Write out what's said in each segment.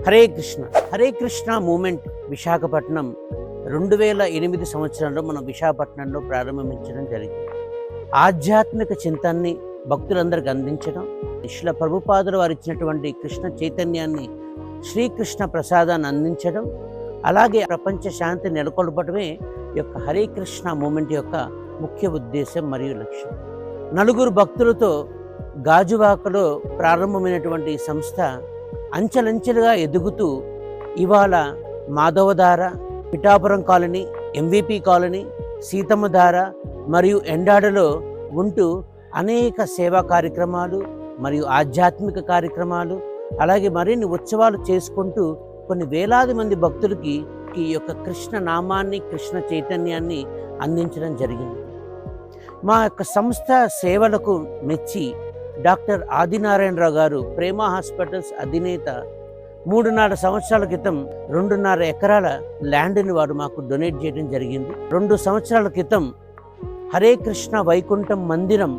Hare Krishna. Hare Krishna moment Visakhapatnam 2008 సంవత్సరంలో మనం విశాఖపట్నంలో ప్రారంభించడం జరిగింది. ఆధ్యాత్మిక చింతనని భక్తులందరికీ అందించడం, శ్రీ ప్రభుపాదులు వారు ఇచ్చినటువంటి కృష్ణ చైతన్యాన్ని, శ్రీకృష్ణ ప్రసాదాన్ని అందించడం, అలాగే ప్రపంచ శాంతి నెలకొల్పడమే యొక్క హరే కృష్ణ మూమెంట్ యొక్క ముఖ్య ఉద్దేశం మరియు లక్ష్యం. నలుగురు భక్తులతో గాజువాకలో ప్రారంభమైనటువంటి ఈ సంస్థ అంచెలంచెలుగా ఎదుగుతూ ఇవాళ Madhavadhara, Pithapuram colony, MVP colony, Seethammadhara మరియు ఎండాడలో ఉంటూ అనేక సేవా కార్యక్రమాలు మరియు ఆధ్యాత్మిక కార్యక్రమాలు, అలాగే మరిన్ని ఉత్సవాలు చేసుకుంటూ కొన్ని వేలాది మంది భక్తులకి ఈ యొక్క కృష్ణ నామాన్ని, కృష్ణ చైతన్యాన్ని అందించడం జరిగింది. మా యొక్క సంస్థ సేవలకు మెచ్చి డాక్టర్ ఆదినారాయణరావు గారు, ప్రేమ హాస్పిటల్స్ అధినేత, 3.5 సంవత్సరాల క్రితం 2.5 ఎకరాల ల్యాండ్ని వారు మాకు డొనేట్ చేయడం జరిగింది. 2 సంవత్సరాల క్రితం హరే కృష్ణ వైకుంఠం మందిరం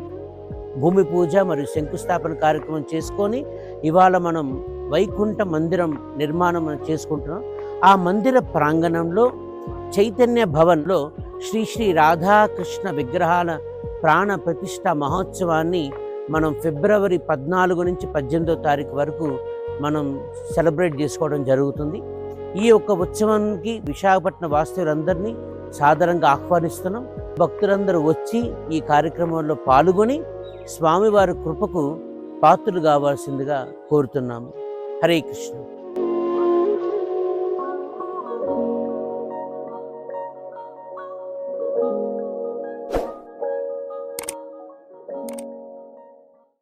భూమి పూజ మరియు శంకుస్థాపన కార్యక్రమం చేసుకొని ఇవాళ మనం వైకుంఠ మందిరం నిర్మాణం చేసుకుంటున్నాం. ఆ మందిర ప్రాంగణంలో చైతన్య భవన్లో శ్రీ రాధాకృష్ణ విగ్రహాల ప్రాణ ప్రతిష్ఠ మహోత్సవాన్ని మనం ఫిబ్రవరి 14 నుంచి 18వ తారీఖు వరకు మనం సెలబ్రేట్ చేసుకోవడం జరుగుతుంది. ఈ యొక్క ఉత్సవానికి విశాఖపట్నం వాస్తవులందరినీ సాదరంగా ఆహ్వానిస్తున్నాం. భక్తులందరూ వచ్చి ఈ కార్యక్రమంలో పాల్గొని స్వామివారి కృపకు పాత్రులు కావాల్సిందిగా కోరుతున్నాము. హరే కృష్ణ.